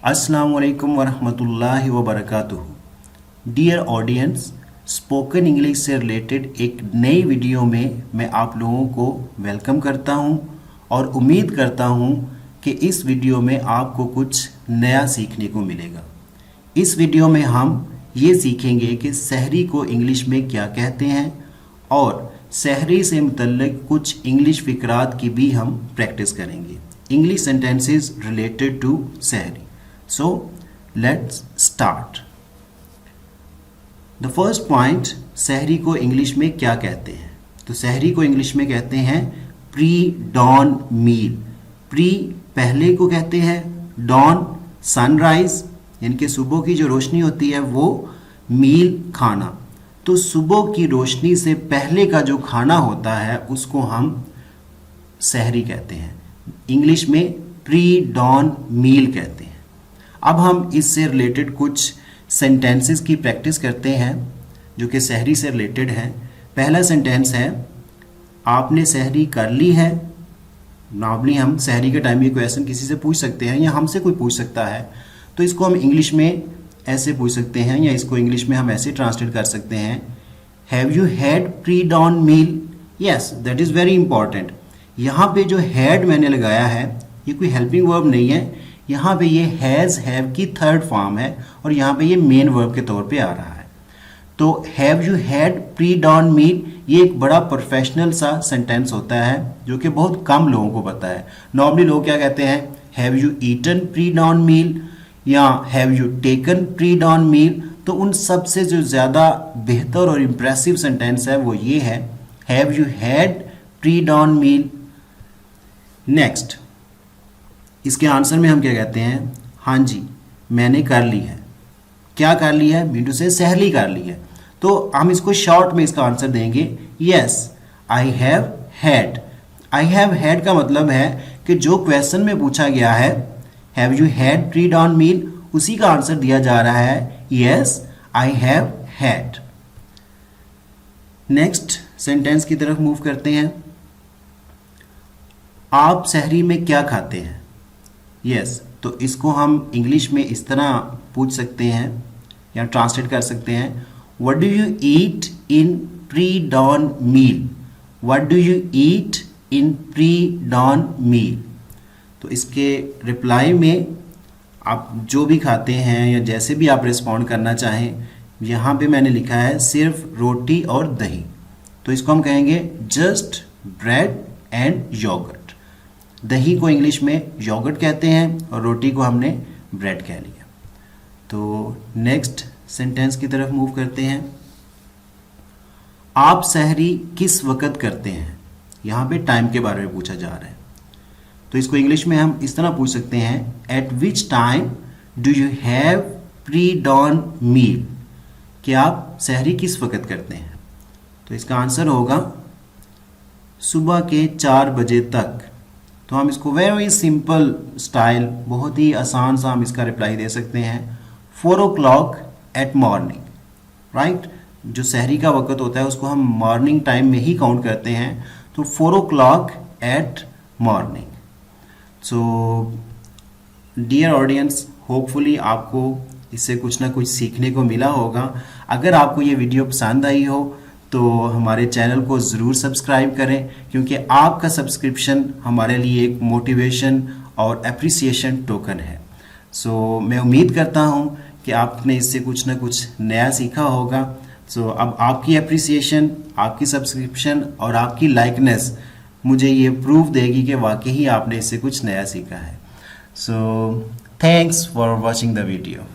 अस्सलाम वालेकुम वरहमतुल्लाहि वबरकातुहू। डियर ऑडियंस, स्पोकन इंग्लिश से रिलेटेड एक नई वीडियो में मैं आप लोगों को वेलकम करता हूं और उम्मीद करता हूं कि इस वीडियो में आपको कुछ नया सीखने को मिलेगा। इस वीडियो में हम ये सीखेंगे कि सहरी को इंग्लिश में क्या कहते हैं और सहरी से मुतल्लिक कुछ इंग्लिश फ़िक्रात की भी हम प्रैक्टिस करेंगे। इंग्लिश सेंटेंसेस रिलेटेड टू सहरी। So let's start. The first point, सहरी को इंग्लिश में क्या कहते हैं? तो सहरी को इंग्लिश में कहते हैं प्री डॉन मील। प्री पहले को कहते हैं, डॉन सनराइज यानी कि सुबह की जो रोशनी होती है वो, मील खाना। तो सुबह की रोशनी से पहले का जो खाना होता है उसको हम सहरी कहते हैं। इंग्लिश में प्री डॉन मील कहते हैं। अब हम इससे रिलेटेड कुछ सेंटेंसेस की प्रैक्टिस करते हैं जो कि सहरी से रिलेटेड हैं। पहला सेंटेंस है, आपने सहरी कर ली है। नॉर्मली हम सहरी के टाइम ये क्वेश्चन किसी से पूछ सकते हैं या हमसे कोई पूछ सकता है, तो इसको हम इंग्लिश में ऐसे पूछ सकते हैं या इसको इंग्लिश में हम ऐसे ट्रांसलेट कर सकते हैं, have you had pre dawn meal? Yes, that is very important. यहाँ पे जो हैड मैंने लगाया है ये कोई हेल्पिंग वर्ब नहीं है, यहाँ पे ये हैज़ हैव की थर्ड फॉर्म है और यहाँ पे ये मेन वर्ब के तौर पे आ रहा है। तो have you had pre dawn meal ये एक बड़ा प्रोफेशनल सा सेंटेंस होता है जो कि बहुत कम लोगों को पता है। नॉर्मली लोग क्या कहते हैं, have you eaten pre dawn meal या have you taken pre dawn meal. तो उन सब से जो ज़्यादा बेहतर और इम्प्रेसिव सेंटेंस है वो ये है, have you had pre dawn meal. Next, इसके आंसर में हम क्या कहते हैं, हाँ जी मैंने कर ली है। क्या कर ली है? मीन टू से सहरी कर ली है। तो हम इसको शॉर्ट में इसका आंसर देंगे, yes I have had. I have had का मतलब है कि जो क्वेश्चन में पूछा गया है have you had pre dawn meal, उसी का आंसर दिया जा रहा है, yes I have had. Next sentence की तरफ मूव करते हैं, आप सहरी में क्या खाते हैं? यस तो इसको हम इंग्लिश में इस तरह पूछ सकते हैं या ट्रांसलेट कर सकते हैं, what do you eat in pre dawn meal? What do you eat in pre dawn meal? तो इसके रिप्लाई में आप जो भी खाते हैं या जैसे भी आप रिस्पॉन्ड करना चाहें, यहाँ पे मैंने लिखा है सिर्फ रोटी और दही, तो इसको हम कहेंगे जस्ट ब्रेड एंड योगर्ट। दही को इंग्लिश में योगर्ट कहते हैं और रोटी को हमने ब्रेड कह लिया। तो नेक्स्ट सेंटेंस की तरफ मूव करते हैं, आप सहरी किस वक्त करते हैं? यहाँ पे टाइम के बारे में पूछा जा रहा है, तो इसको इंग्लिश में हम इस तरह पूछ सकते हैं, at which time do you have pre dawn meal? कि आप सहरी किस वक्त करते हैं? तो इसका आंसर होगा सुबह के 4 बजे तक। तो हम इसको वेरी सिंपल स्टाइल, बहुत ही आसान सा हम इसका रिप्लाई दे सकते हैं, 4 o'clock एट मॉर्निंग। राइट, जो सहरी का वक्त होता है उसको हम मॉर्निंग टाइम में ही काउंट करते हैं, तो 4 o'clock at morning. So dear audience, hopefully आपको इससे कुछ ना कुछ सीखने को मिला होगा। अगर आपको ये वीडियो पसंद आई हो तो हमारे चैनल को ज़रूर सब्सक्राइब करें, क्योंकि आपका सब्सक्रिप्शन हमारे लिए एक मोटिवेशन और एप्रिसिएशन टोकन है। सो मैं उम्मीद करता हूँ कि आपने इससे कुछ ना कुछ नया सीखा होगा। सो अब आपकी एप्रिसिएशन, आपकी सब्सक्रिप्शन और आपकी लाइकनेस मुझे ये प्रूफ देगी कि वाकई ही आपने इससे कुछ नया सीखा है। So thanks for watching the video.